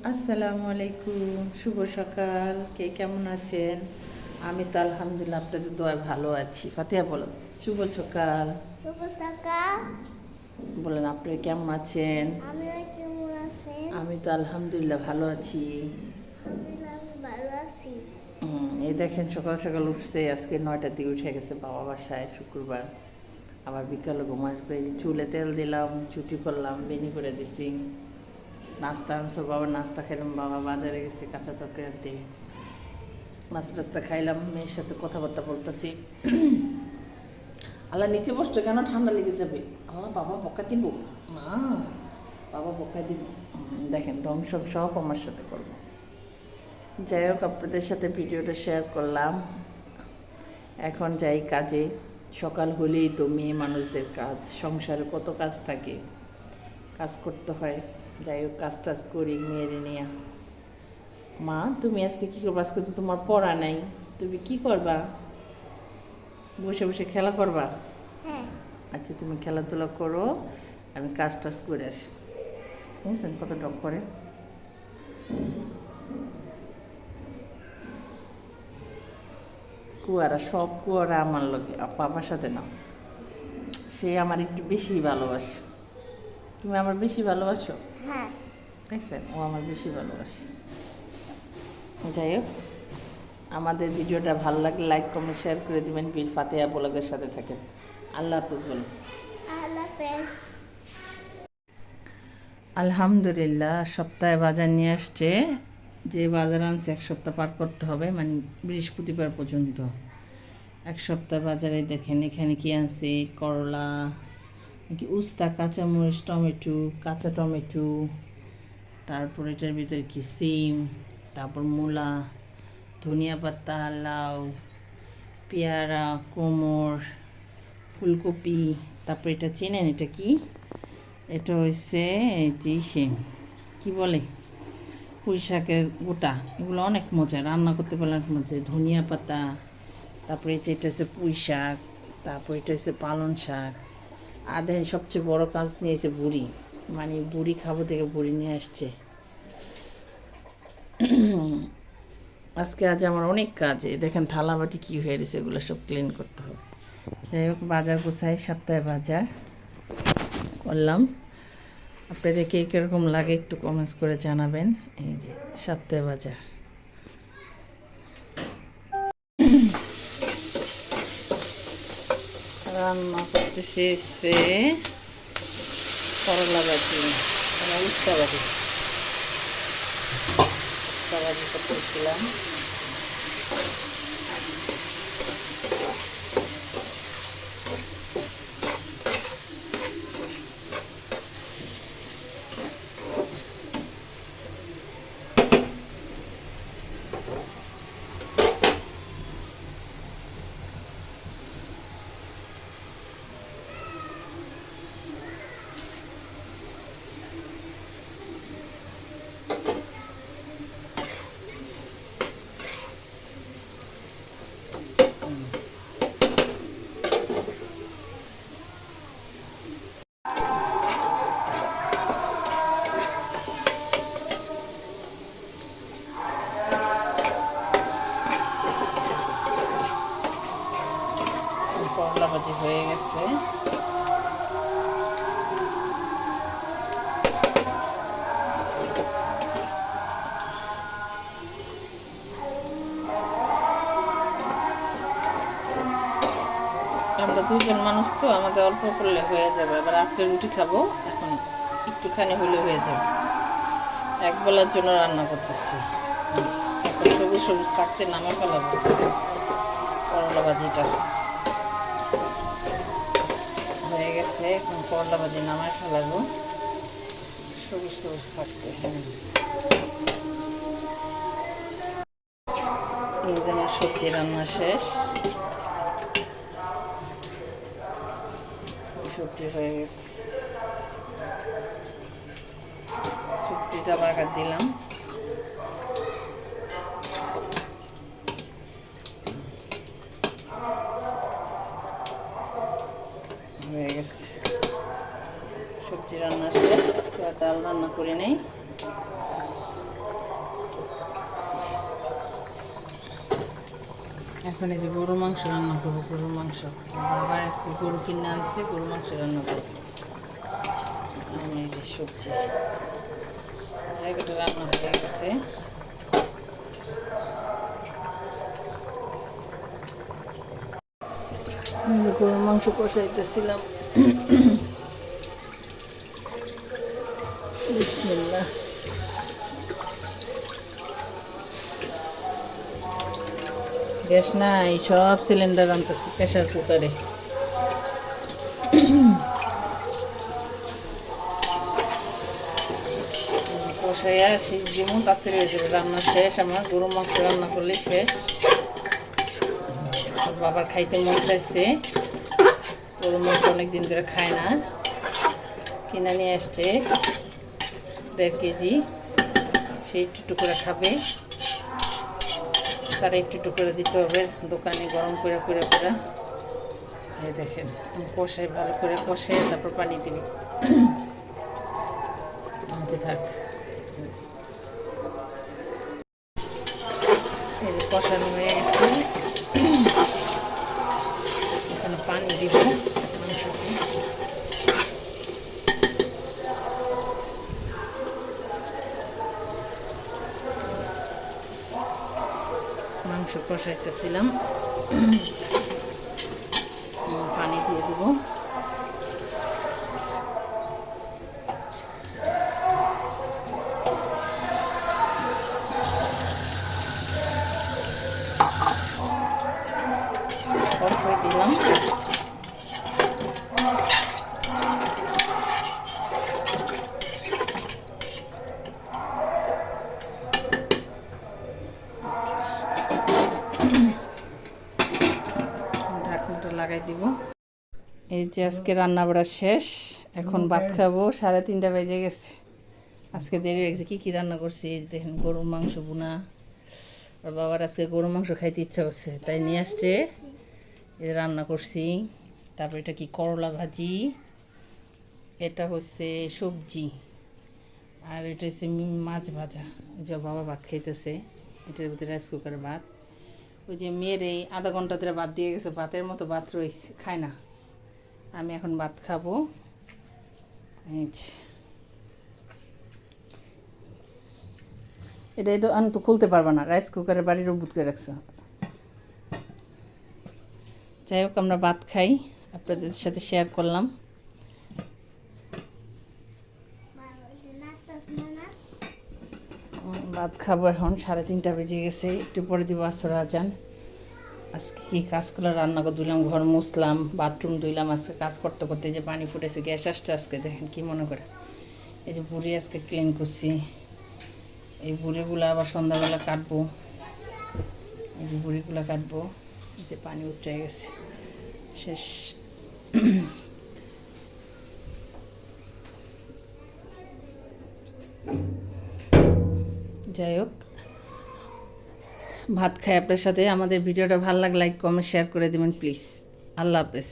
আসসালামু আলাইকুম, শুভ সকাল। কে কেমন আছেন? আমি তো আলহামদুলিল্লাহ আপনাদের দোয়ায় ভালো আছি। ফাতিহা বলো। শুভ সকাল। শুভ সকাল। বলেন আপনি কেমন আছেন? আপনারা কেমন আছেন? আমি তো আলহামদুলিল্লাহ ভালো আছি। আলহামদুলিল্লাহ আমি ভালো আছি। এই দেখেন সকাল সকাল উঠছে, আজকে 9টার দিকে উঠে গেছে বাবা বাসায়, শুক্রবার। আবার বিকালে ঘুম আসবে, এই যে চুলে তেল দিলাম, চুটি করলাম, বেনি করে দিছি। নাস্তা আনছো, বাবা নাস্তা খাইলাম, বাবা বাজারে গেছে কাঁচা তরকারি আনতে। নাস্তা টাস্তা খাইলাম, মেয়ের সাথে কথাবার্তা বলতেছি। আল্লাহ নিচে বসছো কেন? ঠান্ডা লেগে যাবে। আমার বাবা বকা দিব মা, বাবা বকা দিব। দেখেন ধ্বংসব সব আমার সাথে করবো। যাই হোক, আপনাদের সাথে ভিডিওটা শেয়ার করলাম। এখন যাই কাজে। সকাল হলেই তো মেয়ে মানুষদের কাজ, সংসারে কত কাজ থাকে, কাজ করতে হয়। যাই হোক, কাজ টাজ করি মেয়েরে নিয়ে। মা তুমি আজকে কী করবা? আজকে তো তোমার পড়া নাই, তুমি কি করবা? বসে বসে খেলা করবা? হ্যাঁ। আচ্ছা তুমি খেলাধুলা করো, আমি কাজ টাজ করে আসি। বুঝছেন কত টক করে? কুয়ারা, সব কুয়ারা আমার লোকে, বাবার সাথে না। সে আমার একটু বেশি ভালোবাসে। তুমি আমার বেশি ভালোবাসো? হ্যাঁ। দেখছেন, ও আমার বেশি ভালোবাসে। যাই হোক, আমাদের ভিডিওটা ভালো লাগলে লাইক কমেন্ট শেয়ার করে দিবেন। ফাতেহা ব্লগের সাথে থাকেন। আল্লাহ হাফিজ বলুন। আল্লাহ হাফেজ। আলহামদুলিল্লাহ, সপ্তাহে বাজার নিয়ে আসছে। যে বাজার আনছে 1 সপ্তাহ পার করতে হবে, মানে বৃহস্পতিবার পর্যন্ত। 1 সপ্তাহ বাজারে দেখেন এখানে কি আনছে: করলা, কি উস্তা, কাঁচামরিচ, টমেটো, কাঁচা টমেটো, তারপর এটার ভিতরে কি সিম, তারপর মূলা, ধনিয়া পাতা, লাউ, পেয়ারা, কোমর, ফুলকপি। তারপর এটা চেনেন এটা কি? এটা হচ্ছে যে কী বলে, পুঁই শাকের গোটা। এগুলো অনেক মজা, রান্না করতে পারলে অনেক মজা। ধনিয়া পাতা, তারপরে এটা হচ্ছে পুঁই শাক, তারপর এটা হচ্ছে পালং শাক। আর দেখেন সবচেয়ে বড় কাজ নিয়েছে বুড়ি, মানে বুড়ি খাবো থেকে বুড়ি নিয়ে আসছে। আজ আমার অনেক কাজ। দেখেন থালা বাটি কী হয়ে গেছে, এগুলো সব ক্লিন করতে হবে। যাই হোক, বাজার গোছাই, সপ্তাহে বাজার করলাম। আপনাদের কে কীরকম লাগে একটু কমেন্টস করে জানাবেন। এই যে সপ্তাহে বাজার। রান্না করতেছি সে করলা ভাজি, উস্তা ভাজি। উস্তা ভাজি করতেছিলাম। করলা ভাজি হয়ে গেছে। আমরা দুজন মানুষ তো, আমাদের অল্প করলে হয়ে যাবে। আবার রাত্রে রুটি খাবো, এখন একটুখানি হলে হয়ে যাবে। এক বেলার জন্য রান্না করতেছি। এখন সবুজ সবুজ থাকতে নামা ফেলাবো করলা ভাজিটা। হয়ে গেছে, এখন করলা ভাজি নামায় ফেলাবো সবুজ সবুজ থাকতে। এই যে আমার সবজি রান্না শেষ, সবজি হয়ে গেছে। সবজিটা বাগার দিলাম। হয়ে গেছে, সবজি রান্না শেষ। আজকে আর ডাল রান্না করে নেই। এখন এই যে গরু মাংস রান্না করবো। গরুর মাংস বাবা আছে, গরু কিনে আনছে, গরু মাংস রান্না করবো। আমি এই যে সবজি জায়গাটা রান্না হয়ে গেছে। গরুর মাংস কষাইতেছিলাম। বিসমিল্লাহ। গ্যাস নাই, সব সিলিন্ডার আনতেছি প্রেশার কুকারে। কষাইয়া শীষ দিমু, তাড়াতাড়ি হয়ে যাবে। রান্না শেষ আমার, গরু মাংস রান্না করলে শেষ। বাবার খাইতে মন চাইছে, গরু মাংস অনেকদিন ধরে খায় না, কিনে নিয়ে আসছে 1.5 কেজি। সে একটু করে খাবে, তারা একটু করে দিতে হবে দোকানে গরম করে করে করে। এই দেখেন কষাই, ভালো করে কষে তারপর পানি দিবি। থাক, এই যে কষানো হয়ে গেছে, এখানে পানি দিব মাংসতে। মাংস কষাইতেছিলাম, পানি দিয়ে দিব। অল্পই দিলাম। ঢাকনাটা লাগাই দিব। এই যে আজকে রান্না বাড়া শেষ, এখন ভাত খাবো। 3:30 বেজে গেছে, আজকে দেরি হয়ে গেছে। কী রান্না করছি দেখেন, গরুর মাংস বোনা। আর বাবার আজকে গরুর মাংস খাইতে ইচ্ছা করছে, তাই নিয়ে আসছে, এই রান্না করছি। তারপর এটা কি করলা ভাজি, এটা হচ্ছে সবজি, আর এটা হচ্ছে মাছ ভাজা। যে বাবা ভাত খাইতেছে, এটার ভিতরে রাইস কুকারে ভাত। ওই যে মেয়ের এই আধা ঘন্টা ধরে ভাত দিয়ে গেছে, ভাতের মতো ভাত রয়েছে, খায় না। আমি এখন ভাত খাবো। এটা তো আমি তো খুলতে পারবো না, রাইস কুকারে বাড়ির বুত করে রাখছো। যাই হোক, আমরা ভাত খাই, আপনাদের সাথে শেয়ার করলাম। ভাত খাবো এখন, 3:30 বেজে গেছে, একটু পরে দিব আসর আজান। আজকে কি কাজগুলো রান্না করে ধুলাম, ঘর মুছলাম, বাথরুম ধুইলাম। আজকে কাজ করতে করতে যে পানি ফুটেছে, গ্যাস আসছে আজকে, দেখেন কি মনে করে। এই যে বুড়ি আজকে ক্লিন করছি, এই বুড়িগুলো আবার সন্ধ্যাবেলা কাটবো। এই যে বুড়িগুলো কাটবো, এই যে পানি উঠে গেছে, শেষ। যাই হোক, ভাত খাই আপনার সাথে। আমাদের ভিডিওটা ভালো লাগলে লাইক কমেন্ট শেয়ার করে দেবেন প্লিজ। আল্লাহ হাফেজ।